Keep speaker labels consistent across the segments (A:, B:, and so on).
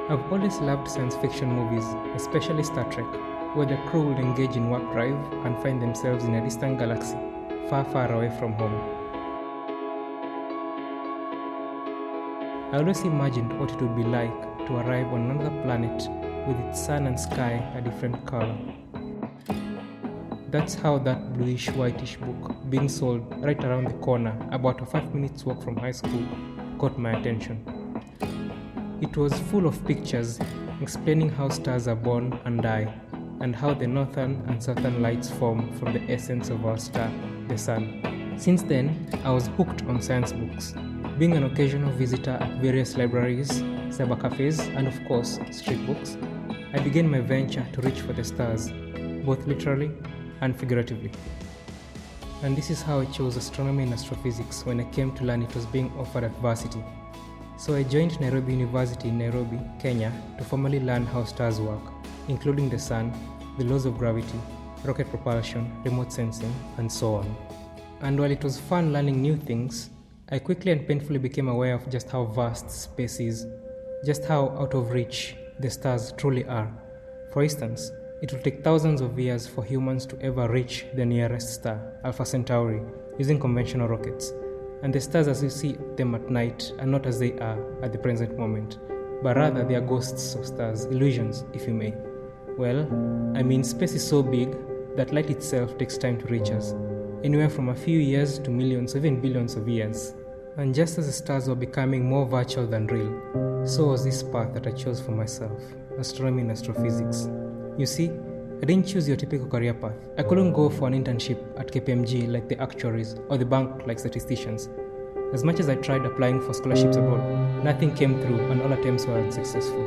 A: I've always loved science fiction movies, especially Star Trek, where the crew will engage in warp drive and find themselves in a distant galaxy, far, far away from home. I always imagined what it would be like to arrive on another planet with its sun and sky a different color. That's how that bluish-whitish book, being sold right around the corner, about a 5 minutes walk from high school, caught my attention. It was full of pictures explaining how stars are born and die, and how the northern and southern lights form from the essence of our star, the sun. Since then, I was hooked on science books, being an occasional visitor at various libraries, cyber cafes, and of course, street books. I began my venture to reach for the stars, both literally and figuratively. And this is how I chose astronomy and astrophysics when I came to learn it was being offered at varsity. So I joined Nairobi University in Nairobi, Kenya to formally learn how stars work, including the sun, the laws of gravity, rocket propulsion, remote sensing, and so on. And while it was fun learning new things, I quickly and painfully became aware of just how vast space is, just how out of reach the stars truly are. For instance, it will take thousands of years for humans to ever reach the nearest star, Alpha Centauri, using conventional rockets. And the stars as you see them at night are not as they are at the present moment, but rather they are ghosts of stars, illusions, if you may. Well, I mean, space is so big that light itself takes time to reach us, anywhere from a few years to millions, even billions of years. And just as the stars were becoming more virtual than real, so was this path that I chose for myself, astronomy and astrophysics. You see, I didn't choose your typical career path. I couldn't go for an internship at KPMG like the actuaries or the bank like statisticians. As much as I tried applying for scholarships abroad, nothing came through and all attempts were unsuccessful.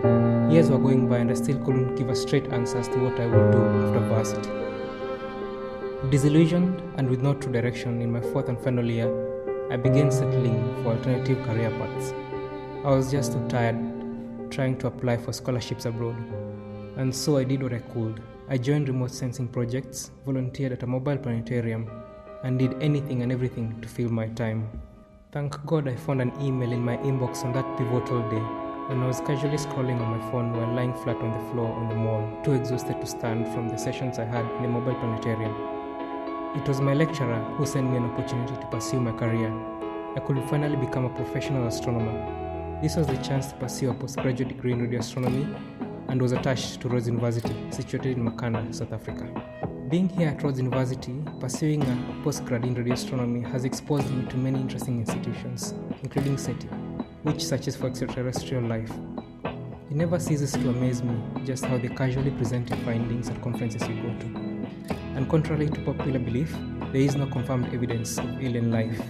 A: Years were going by and I still couldn't give a straight answer as to what I would do after varsity. Disillusioned and with no true direction in my fourth and final year, I began settling for alternative career paths. I was just too tired trying to apply for scholarships abroad. And so I did what I could. I joined remote sensing projects, volunteered at a mobile planetarium, and did anything and everything to fill my time. Thank God I found an email in my inbox on that pivotal day, and I was casually scrolling on my phone while lying flat on the floor on the mall, too exhausted to stand from the sessions I had in the mobile planetarium. It was my lecturer who sent me an opportunity to pursue my career. I could finally become a professional astronomer. This was the chance to pursue a postgraduate degree in radioastronomy and was attached to Rhodes University, situated in Maina, South Africa. Being here at Rhodes University, pursuing a postgrad in radioastronomy has exposed me to many interesting institutions, including SETI, which searches for extraterrestrial life. It never ceases to amaze me just how they casually present your findings at conferences you go to. And contrary to popular belief, there is no confirmed evidence of alien life.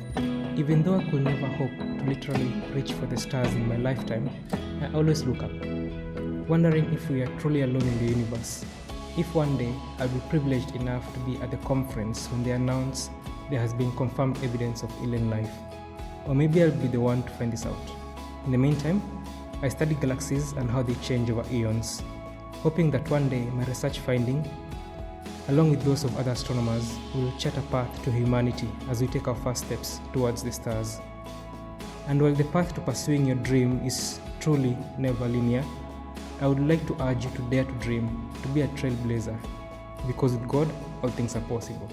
A: Even though I could never hope to literally reach for the stars in my lifetime, I always look up, wondering if we are truly alone in the universe. If one day I'll be privileged enough to be at the conference when they announce there has been confirmed evidence of alien life. Or maybe I'll be the one to find this out. In the meantime, I study galaxies and how they change over eons, hoping that one day my research finding, along with those of other astronomers, will chart a path to humanity as we take our first steps towards the stars. And while the path to pursuing your dream is truly never linear, I would like to urge you to dare to dream, to be a trailblazer, because with God, all things are possible.